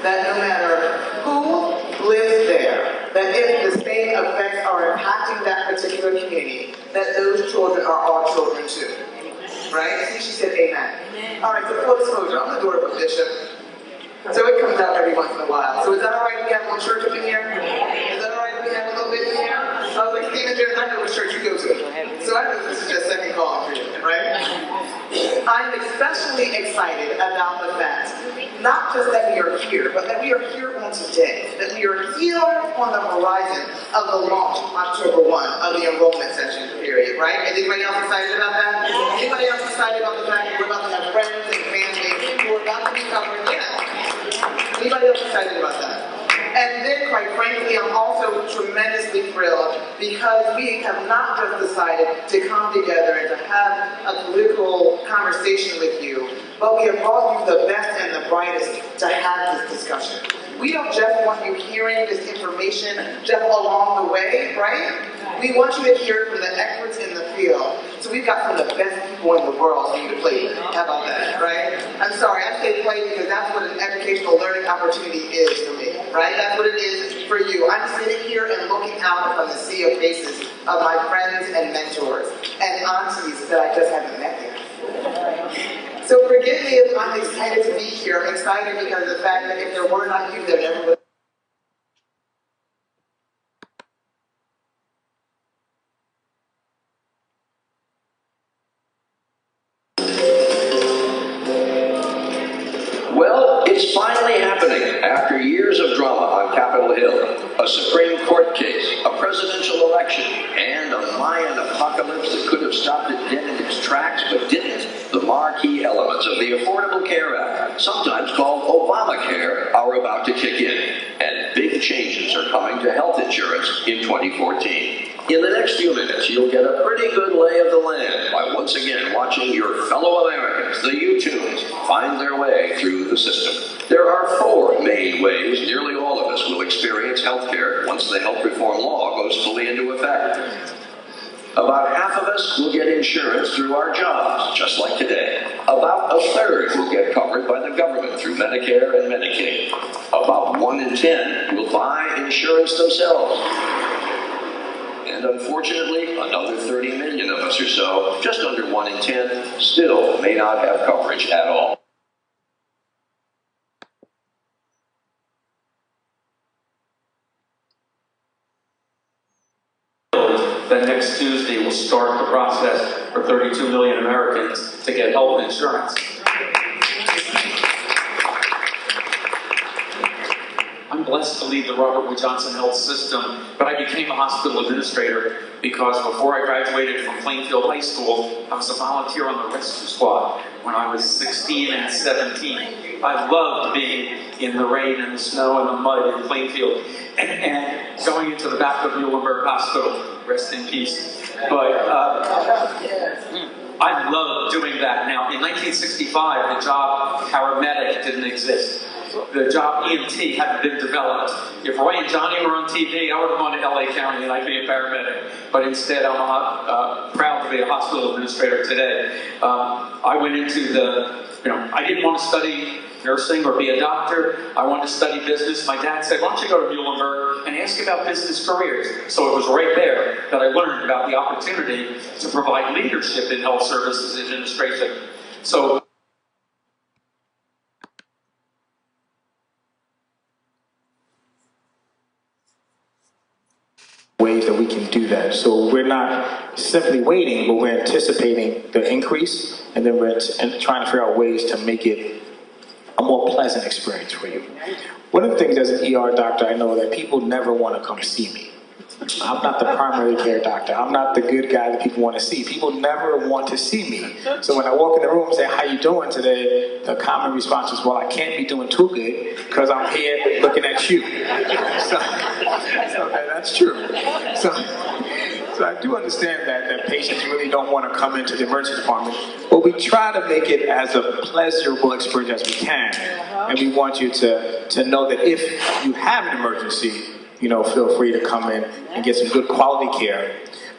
that no matter who lives there, that if the same effects are impacting that particular community, that those children are our children too. Right? See, she said amen. All right, so full disclosure, I'm the daughter of a bishop. So it comes out every once in a while. So is that all right if we have a little church up in here? Is that all right if we have a little bit in here? I was like, Stephen, I know which church you go to. So I know this is just second call for you, right? I'm especially excited about the fact, not just that we are here, but that we are here on today. That we are here on the horizon of the launch, October 1, of the enrollment session period, right? Is anybody else excited about that? Anybody else excited about the fact that we're about to have friends and family who are about to be covered? Yeah. Anybody else excited about that? And then, quite frankly, I'm also tremendously thrilled because we have not just decided to come together and to have a political conversation with you, but we have brought you the best and the brightest to have this discussion. We don't just want you hearing this information just along the way, right? We want you to hear it from the experts in the field. So we've got some of the best people in the world for you to play with. How about that, right? I'm sorry, I say play because that's what an educational learning opportunity is for me, right? That's what it is for you. I'm sitting here and looking out from the sea of faces of my friends and mentors and aunties that I just haven't met yet. So forgive me if I'm excited to be here. I'm excited because of the fact that if there were not you, there never would. Well, it's finally happening. After years of drama on Capitol Hill, a Supreme Court case, a presidential election, and a Mayan apocalypse that could have stopped it dead in its tracks but didn't, the marquee elements of the Affordable Care Act, sometimes called Obamacare, are about to kick in. And big changes are coming to health insurance in 2014. In the next few minutes, you'll get a pretty good lay of the land by once again watching your fellow Americans, the U-Tunes, find their way through the system. There are 4 main ways nearly all of us will experience health care once the health reform law goes fully into effect. About half of us will get insurance through our jobs, just like today. About a third will get covered by the government through Medicare and Medicaid. About 1 in 10 will buy insurance themselves. And unfortunately, another 30 million of us or so, just under 1 in 10, still may not have coverage at all. That next Tuesday will start the process for 32 million Americans to get health insurance. I'm blessed to lead the Robert Wood Johnson Health System, but I became a hospital administrator because before I graduated from Plainfield High School, I was a volunteer on the rescue squad when I was 16 and 17. I loved being in the rain and the snow and the mud in Plainfield and going into the back of Muhlenberg Hospital, rest in peace. But I love doing that. Now, in 1965, the job paramedic didn't exist. The job EMT hadn't been developed. If Roy and Johnny were on TV, I would have gone to LA County and I'd be a paramedic. But instead, I'm proud to be a hospital administrator today. I went into the, I didn't want to study nursing or be a doctor. I wanted to study business. My dad said, why don't you go to Muhlenberg and ask about business careers? So it was right there that I learned about the opportunity to provide leadership in health services administration. So ways that we can do that. So we're not simply waiting, but we're anticipating the increase, and then we're trying to figure out ways to make it a more pleasant experience for you. One of the things as an ER doctor, I know that people never want to come see me. I'm not the primary care doctor. I'm not the good guy that people want to see. People never want to see me. So when I walk in the room and say, how you doing today? The common response is, well, I can't be doing too good because I'm here looking at you. So that's true. So I do understand that patients really don't want to come into the emergency department, but we try to make it as a pleasurable experience as we can. And we want you to know that if you have an emergency, feel free to come in and get some good quality care.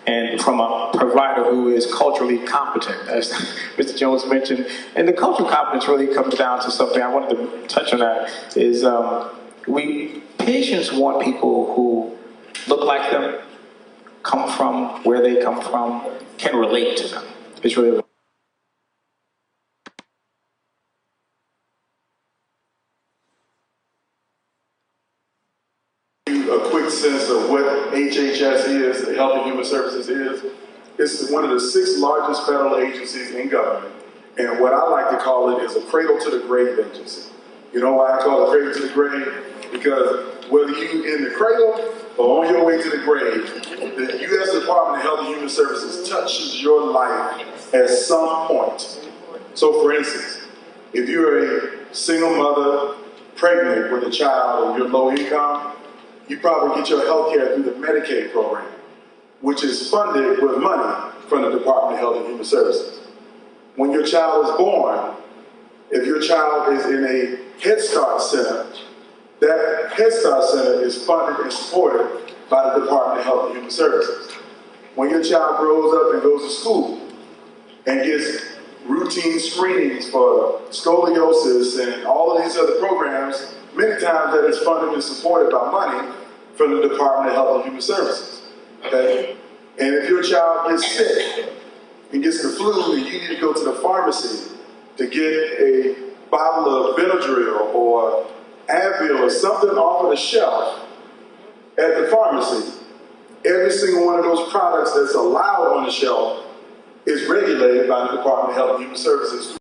and from a provider who is culturally competent, as Mr. Jones mentioned. And the cultural competence really comes down to something I wanted to touch on, that is patients want people who look like them, come from where they come from, can relate to them. It's really a quick sense of what HHS is, Health and Human Services is. It's one of the 6 largest federal agencies in government. And what I like to call it is a cradle to the grave agency. You know why I call it cradle to the grave? Because whether you in the cradle or on your way to the grave, the U.S. Department of Health and Human Services touches your life at some point. So for instance, if you're a single mother pregnant with a child and you're low income, you probably get your health care through the Medicaid program, which is funded with money from the Department of Health and Human Services. When your child is born, if your child is in a Head Start Center, that Head Start Center is funded and supported by the Department of Health and Human Services. When your child grows up and goes to school and gets routine screenings for scoliosis and all of these other programs, many times that is funded and supported by money from the Department of Health and Human Services. Okay? And if your child gets sick and gets the flu and you need to go to the pharmacy to get a bottle of Benadryl or Advil or something off of the shelf at the pharmacy, every single one of those products that's allowed on the shelf is regulated by the Department of Health and Human Services.